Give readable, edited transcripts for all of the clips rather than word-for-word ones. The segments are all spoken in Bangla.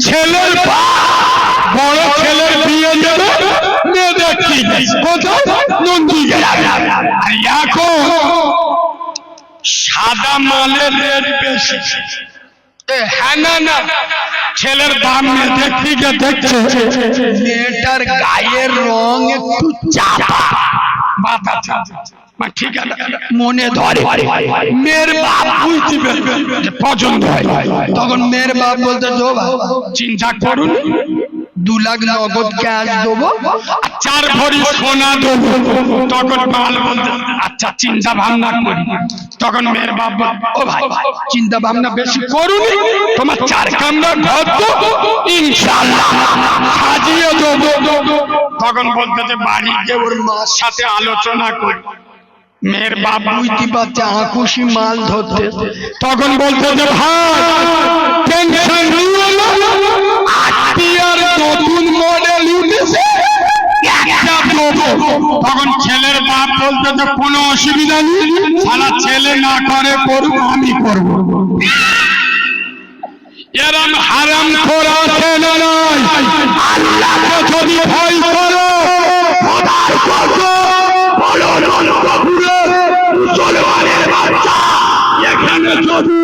ছেলের বড় ছেলের বিয়ে দেবে, মেয়ে দেখি কোথায় নন্দীগ্রাম। এখন সাদা মালের রেট বেশি। হ্যাঁ না না, ছেলের দাম দেখতে গিয়ে দেখছে মেয়েটার গায়ের রং একটু চাপা, ঠিক আছে মনে ধরে। মেয়ের বাপ বুঝতে পারবে পছন্দ হয়, তখন মেয়ের বাপ বলতে চিন্তা করুন 2 লাখ নগদ ক্যাশ দেবো, 4 ভরি সোনা দেবো। তখন বাল বলতে আচ্ছা চিন্তা ভাবনা করি। তখন মেয়ের বাপ ও ভাই চিন্তা ভাবনা বেশি করুন, তোমার 4 কামরা ঘর তো ইনশাআল্লাহ সাজিয়ে দেবো। তখন বলতে যে বাড়িতে ওর মার সাথে আলোচনা করি। মেয়ের বাপ বুঝতে পারছে আকুশি মাল ধরতে। তখন বলতে যে ভাই টেনশন নিও না, আত্মীয়ার নতুন মডেল উঠেছে একটা দেবো। তখন ছেলের বাপ বলতে যে কোনো অসুবিধা নেই, সারা ছেলে না করে করুক, আমি করবো। এরম হারাম করা আছে না নয়? আল্লাহকে যদি ভয় করো, খোদার কসম বলো নন্দপুরের মুসলমানের বাচ্চা, এখানে যদি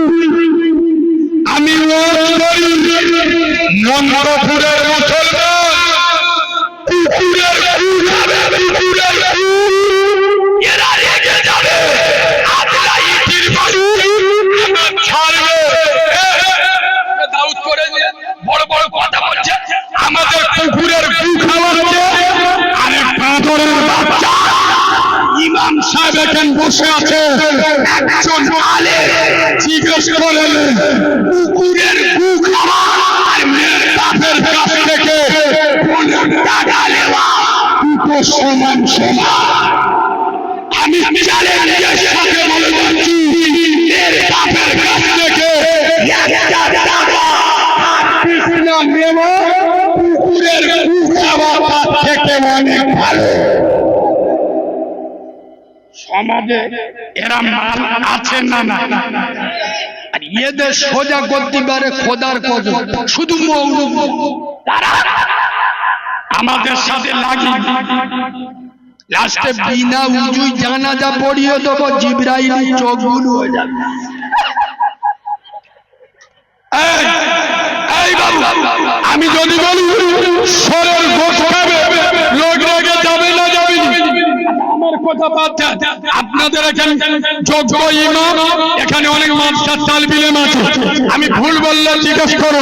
আমি নন্দপুরের মুসলমান কুকুরের এরা রেগে যাবে, আজরা ইটির বাড়ি ছাড়বে। দাউদ করে বড় বড় কথা বলছে, আমাদের কুকুরের গু খাওয়াচ্ছে। আরে পাথরের বাচ্চা, ইমাম সাহেব এখানে বসে আছে, একজন আলেম জিজ্ঞেস করলেন কুকুরের গু খাওয়া আর মেয়ের বাপের কাছ থেকে টাকা নেওয়া দুটো সমান সমান। আমি চ্যালেঞ্জের সাথে বলে যাচ্ছি, এর বাপের কাছ থেকে একটা টাকা কৃষ্ণা নেওয়া কুকুরের গু খাওয়া তার থেকে অনেক ভালো। সমাজে এরা মাল আছে না না? আর এদের সোজা করতে পারে খোদার কসম, শুধু মৌলবি তারা আমাদের সাথে লাগিয়ে লাস্টে বিনা উজুই জানাজা পড়িয়ে দেবো, জিবরাইল চোখগুলো হয়ে যাবে। এই বাবু, আমি যদি বলি সরের গোশ খাবে, লোক রেগে যাবে না যাবে আমার কথা বাদ দেন। আপনাদের এখানে যোগ্য ইমাম, এখানে অনেক মাদ্রাসার তালিব ইলম আছে, আমি ভুল বললে জিজ্ঞেস করো।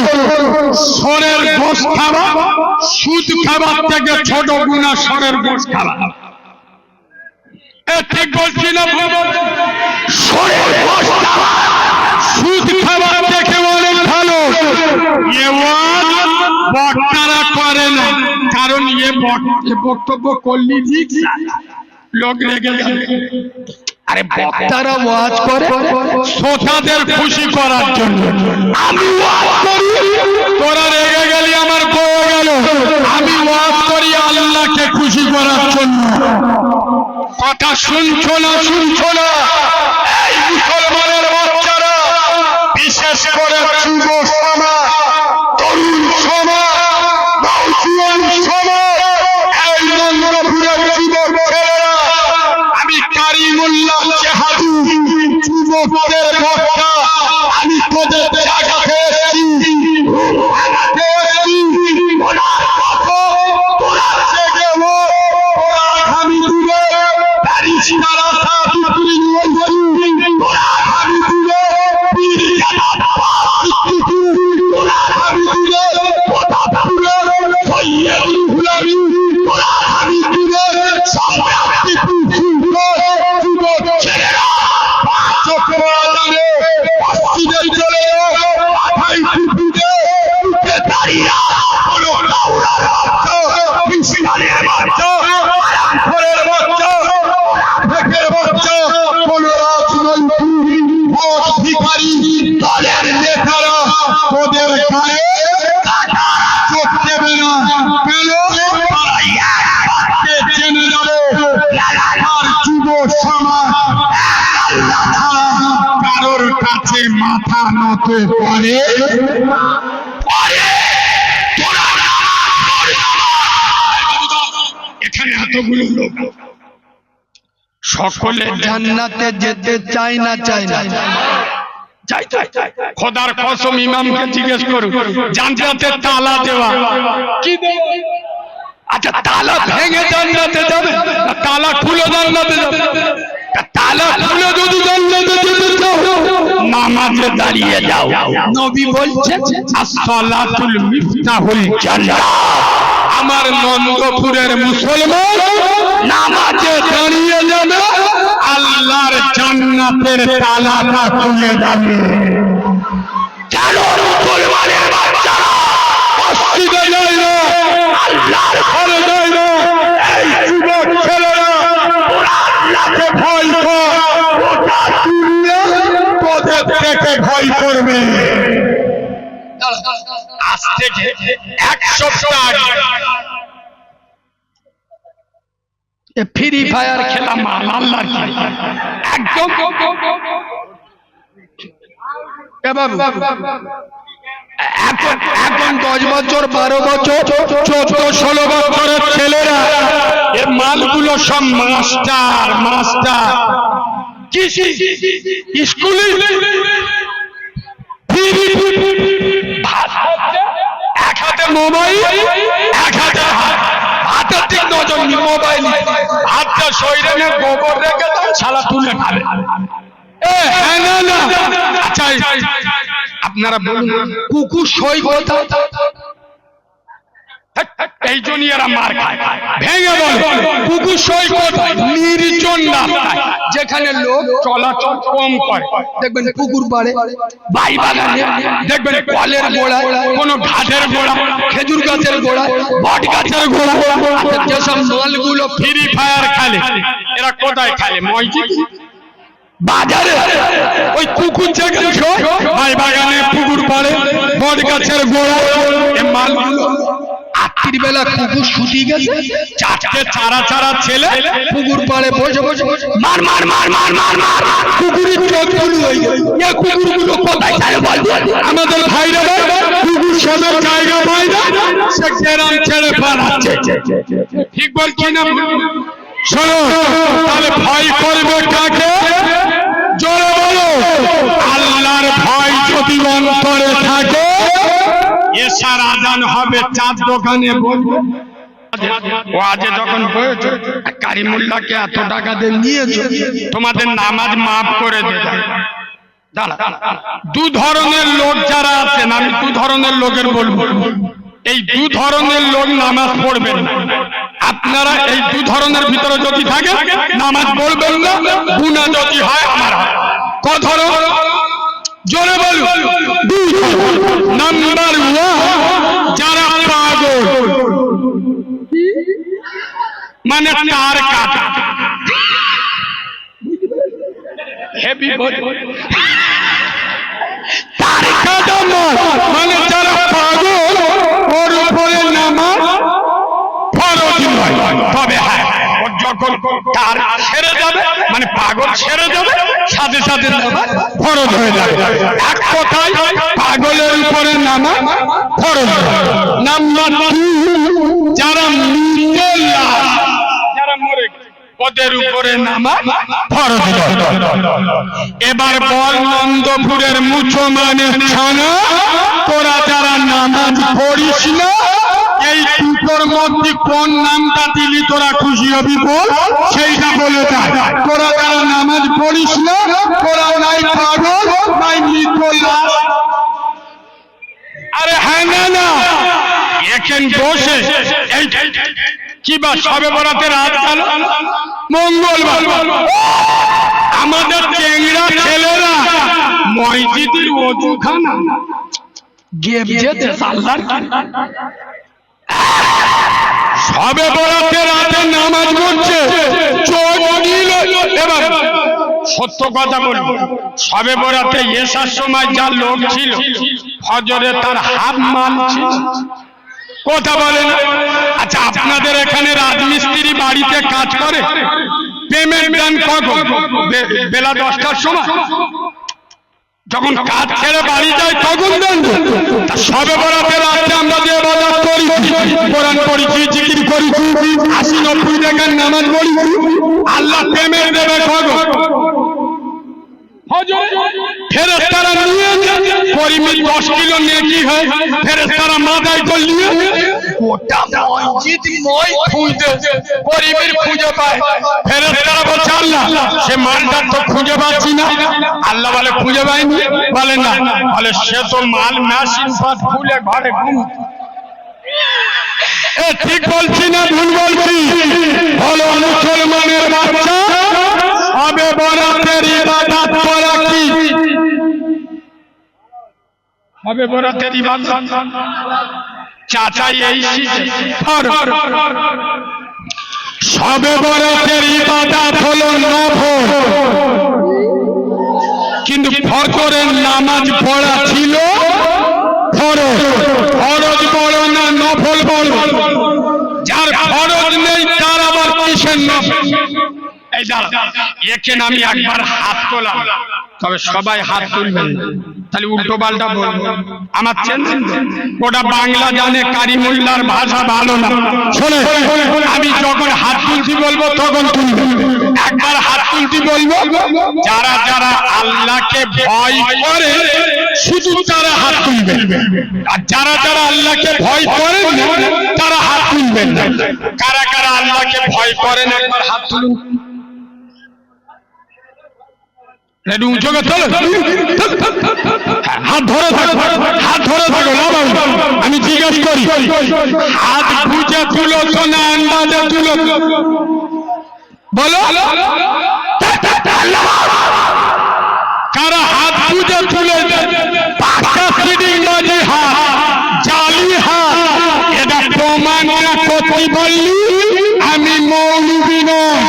সরের গোশ খাওয়া সুদ খাবার থেকে ছোট গুনাহ সরের গোশ খাওয়া। ঠিক বলছি না? সরের গোশ খাওয়া সুদ খাবার থেকে অনেক ভালো। এ বক্তারা করে না, কারণ এ বক্তব্য করলি ঠিক লোক রেগে যাবে। আরে বক্তারা ওয়াজ করে শ্রোতাদের খুশি করার জন্য। আমি ওয়াজ করি, তোরা রেগে গেলি আমার বউ গেল। আমি ওয়াজ করি আল্লাহকে খুশি করার জন্য। কথা শুনছো না? শুনছো না? এই মুসলমানের বাচ্চারা, বিশেষ করে যুব সমাজ, তরুণ সমাজ, নওজোয়ান সমাজ, এই নন্দপুরের যুবক ছেলেরা, আমি কারিমুল্লাহ চেহাদু যুবকদের বক্তা, আমি তোদের জায়গা খেয়েছি, ওনার কথা তোরা জেগে ওরা আগামী দিনে ব্যারিস্টার আশা বিক্রি হয়েছি, ওরা আগামী দিনে ওরা আগামী দিনে প্রতাপপুরের সৈয়দ হুলামি, ওরা আগামী দিনে সম্রাটী যুবক ছেলেরা চক্রাদানে মসজিদে চলে মাথায় টুপি দিয়ে উঠে দাঁড়িয়ে কোনো কাউরার বাচ্চা, কৃষ্ণানের বাচ্চা, আরামখোরের বাচ্চা, ঢেকের বাচ্চা, কোনো রাজনৈতিক ভোট ভিখারি দলের নেতারা তোদের গায়ে চোখ দেবে না। কেন? তারা একবারকে জেনে যাবে আর যুব সমাজ আল্লাহ ছাড়া কারোর কাছে মাথা নত করে। এতগুলো লোক সকলে জান্নাতে যেতে চায় না চায় না? চাই চাই। খোদার কসম ইমামকে জিজ্ঞেস করুন, জান্নাতে তালা দেওয়া কি দেওয়া? আচ্ছা তালা ভেঙে জান্নাতে যাবে, তালা খুলে জান্নাতে যাবে? তালা খুলে যদি জান্নাতে যেতে চাও নামাজে দাঁড়িয়ে যাও। নবী বলছেন as-সালাতুল মিফতাহুল জান্নাহ। আমার নন্দপুরের মুসলমান নামাজে দাঁড়িয়ে যাবে, আল্লাহর জান্নাতের তালাটা খুলে যাবে। কেন মুসলমানের বাচ্চারা মসজিদে যায় না, আল্লাহর ঘরে যায় না? এই যুবক ছেলেরা ওরা আল্লাহকে ভয় করে, ওটা দুনিয়া তোদের থেকে ভয় করবে। আজ থেকে এক সপ্তাহ আগে ফ্রি ফায়ার খেলা মাল আল্লাহর কি একদম এখন 10 বছর 12 বছর 14-16 বছরের ছেলেরা এর মালগুলো সব মাস্টার কি স্কুলে এক হাতে মোবাইল, এক হাতে হাতের ঠিক নজর মোবাইল, হাতটা শরীরে গোবর রেখে দাও, ছালা তুলে খাবে। আচ্ছা আপনারা বলুন কুকুর সই কোথায়? এই জন্যই এরা মার খায়। ভেঙে বল কুকুর সই কোথায়? নির্জন রাস্তায়, যেখানে লোক চলাচল কম করে। দেখবেন পুকুর পাড়ে, বাই বাগানে, দেখবেন কলের গোড়ায়, কোন ঘাটের গোড়া, খেজুর গাছের গোড়া, বট গাছের গোড়া। যেসব মালগুলো ফ্রি ফায়ার খেলে এরা কোথায় খেলে? মসজিদ, বাজারে, ওই কুকুর যেখানে বাই বাগানে, পুকুর পাড়ে, বট গাছের গোড়া। এই মালগুলো রাত্রির বেলা কুকুর শুটিয়ে গেছে, চারটে চারা ছেলে পুকুর পাড়ে বসে বসে মার মার মার মার মার মার কুকুরের চোখগুলো হয়ে গেছে। এই কুকুরগুলো কোথায় যায় বল? আমাদের ভাইরা কুকুর সবার জায়গা পায় না, সে গ্রাম ছেড়ে পালাচ্ছে। ঠিক বলছি না? শোনো, তাহলে ভয় করবে কাকে? জোরে বলো। আল্লাহর ভয় যদি অন্তরে থাকে, এশার আজান হবে, চাঁদ দোকানে বলবে ও আজে যখন বলেছে কারিমুল্লাহকে এত টাকা দিয়ে নিয়েছো, তোমাদের নামাজ মাফ করে দেবে। দু ধরনের লোক যারা আছেন, আমি দু ধরনের লোকের বলবো। এই দু ধরনের লোক নামাজ পড়বেন না। আপনারা এই দু ধরনের ভিতরে যদি থাকে নামাজ পড়বেন না, গুনাহ যদি হয় আমার হয়। ক ধরো? জোরে বলুন। নাম্বার 1, যারা পাগল, মানে তার কাটা হেভি বল, তার কাটা মানে যারা পাগল, ওর উপরে নামাজ ফরজ নয়। তবে হ্যাঁ, যখন তার ছেড়ে যাবে, মানে পাগল ছেড়ে যাবে, সাথে সাথে নামাজ ফরজ হয়ে যাবে। এক কথায় পাগলের উপরে নামাজ ফরজ। নাম্বার 2, যারা মৃত লাশ, যারা মরে গেছে, ওদের উপরে নামাজ ফরজ। এবার বল নন্দপুরের মুসলমানের ছানা, তোরা যারা নামাজ পড়িস না, এই দুটোর মধ্যে কোন নামটা দিলি তোরা খুশি হবি বল, সেইটা বলে দেয়। তোরা যারা নামাজ পড়িস না, তোরা নাই পাগল, নাই মৃত লাশ। আরে হ্যাঁ না, এখানে বসে এই কি বা সবে বরাতের রাত গেল, মঙ্গলবার, আমাদের চেংড়া ছেলেরা মসজিদের ওযুখানা গেবজেতে সাল্লার সবে বরাতে রাতে নামাজ পড়ছে, চোখ নীল। এবার সত্য কথা বলবো, সবে বরাতে এসার সময় যা লোক ছিল, ফজরে তার হাফ মান ছিল। কথা বলেন। আচ্ছা, আপনাদের এখানে রাজমিস্ত্রি বাড়িতে কাজ করে, পেমেন্ট দেন কখন? বেলা 10টার সময়। যখন কাজ ছেড়ে বাড়ি যায় তখন দেন। সবে বরাতে রাতে আমরা যে ইবাদত করি, কোরআন পড়ি, জিকির করেছি, 80-90 টাকার নামাজ পড়েছি, আল্লাহ পেমেন্ট দেবে খবর। ফেরেশতারা নিয়ে করিমের 10 কিলো নেকি হয়, ফেরেশতারা মাথায় করে নিয়ে গোটা মসজিদ মই খুঁজে করিমের খুঁজে পায়। ফেরেশতারা বলছে আল্লাহ সে মালটা তো খুঁজে পাচ্ছি না। আল্লাহ বলে খুঁজে পাইনি, বলে না, বলে সে তো মাল মেশিন পাত খুলে ঘরে ঘুম। এ ঠিক বলছি না ভুল বলছি? বলো মুসলমানের বাচ্চা, আবে বরাতের ইবাদত করা কি? আবে বরাতের ইবাদত চাচাই এই সবে বরাতের ইবাদত হলো নফল, কিন্তু ফজরের নামাজ পড়া ছিল ফরজ। ফরজ বড় না নফল বড়? যার ফরজ নেই তার আবার কিসের নফল? এই দাঁড়া, এখানে আমি একবার হাত তোলাম, তবে সবাই হাত তুলবেন, তাহলে উল্টো পাল্টা বলবো। আমার চেনেন, ওটা বাংলা জানে, কারিমুল্লার ভাষা ভালো না। শোনে, আমি যখন হাত তুলছি বলবো তখন তুলবে। একবার হাত তুলছি বলবো, যারা যারা আল্লাহকে ভয় করে শুধু তারা হাত তুলবে, আর যারা যারা আল্লাহকে ভয় করেন না তারা হাত তুলবেন না। কারা কারা আল্লাহকে ভয় করেন একবার হাত তুলুন। হাত ধরে থাকো, হাত ধরে থাকো, আমি জিজ্ঞাসা করি, হাত বুঝে তুলো তো না আন্দাজে তুলো? বলো কারা হাত বুঝে তুলে? পাকা সিডিং বাজি হাত, জালি হাত, এটা প্রমাণ করতে বললি আমি মৌলবি নয়।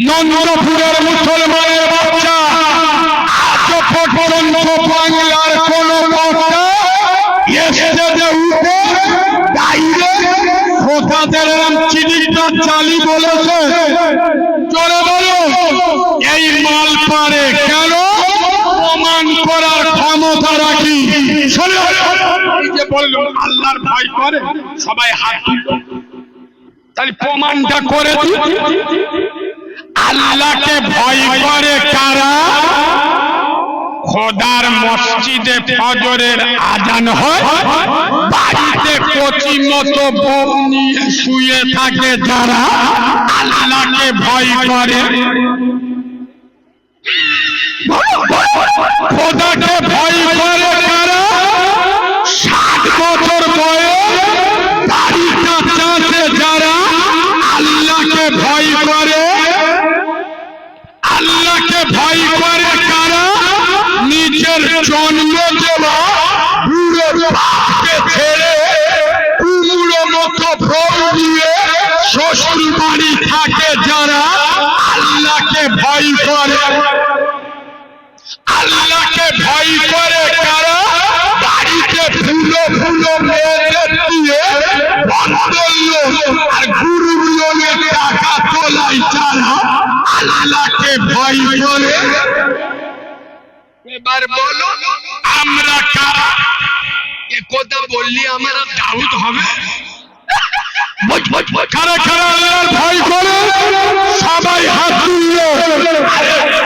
নন্দপুরের মুসলমানের বাচ্চা, আজ পর্যন্ত বাংলার কোন বক্তা স্টেজে উঠে খোদাদের নাম চিঠিটা চালি বলেছে? চলে বলো এই মাল পারে কেন? প্রমাণ করার ক্ষমতা রাখি। যে বলল আল্লাহর ভয় করে সবাই হাত তুলল, তাহলে প্রমাণটা করে দিই। আল্লাহকে ভয় করে কারা? খোদার মসজিদে ফজরের আজান হয়, বাড়িতে কচি মতো বউ নিয়ে শুয়ে থাকে যারা, আল্লাহকে ভয় করে। খোদাকে ভয় করে কারা? 60 বছর বয়স দাড়িটা চাঁচে যারা, আল্লাহকে ভয় করে। আল্লাহকে ভয় করে কারা? নিজের জন্ম দেওয়া বুড়ো বাপকে ছেড়ে কুমড়ো মতো ভোগ দিয়ে শ্বশুর বাড়ি থাকে যারা, আল্লাহকে ভয় করে। আল্লাহকে ভয় করে কারা? বাড়িতে ফুলো ফুলো মেয়েদের দিয়ে আর গুরু লোনের টাকা তোলাই যারা, আল্লাহকে ভয় করে। এবার বলো আমরা কারা? এ কথা বললি আমরা দাউদ হবে? কারা কারা আল্লাহর ভয় করে? সবাই হাত তুললো।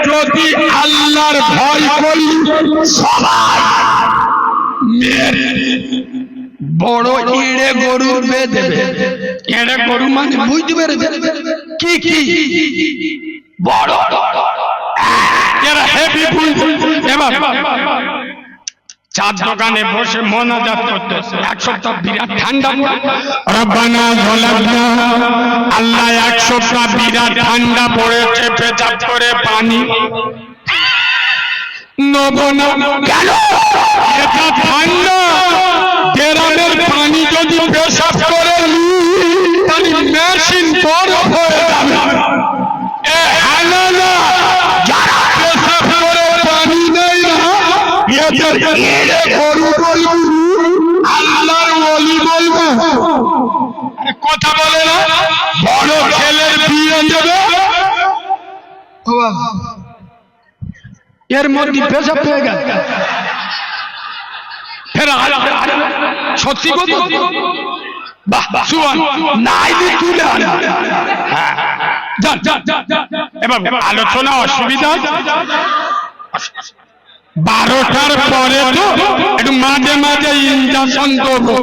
যদি আল্লাহর ভয় করি সবাই মেরে বড় ইড়ে গরু বেঁধে, এড়ে গরু মানে বুঝতে পেরেছে কি কি বড় এরা হেভি বুঝ। এবার চার দোকানে বসে মোনাজাত করতেছে, এক সপ্তাহ বিরাট ঠান্ডা, রব্বানা যালামনা, আল্লাহ এক সপ্তাহ বিরাট ঠান্ডা পড়েছে, পেচাপ করে পানি নেব না। কেন? এটা ঠান্ডা, গ্রামের পানি যদি পেশাব করে তাহলে মেশিন বরফ হয়ে যাবে। এ হালালা যারা পেশাব করে পানি নেই না, এদের গরু বলবো, আল্লাহর ওলি বলবো। কথা বলে না, বড় ছেলের বিয়ে দেবে, এর মধ্যে পেশাব হয়ে গেল, সত্যি কথা বাহ বাহ শুয়ান নাই দি তুলে আনা যান এবার আলোচনা অসুবিধা 12টার পরে তো একটু মাঝে মাঝে ইঞ্জেকশন দেবো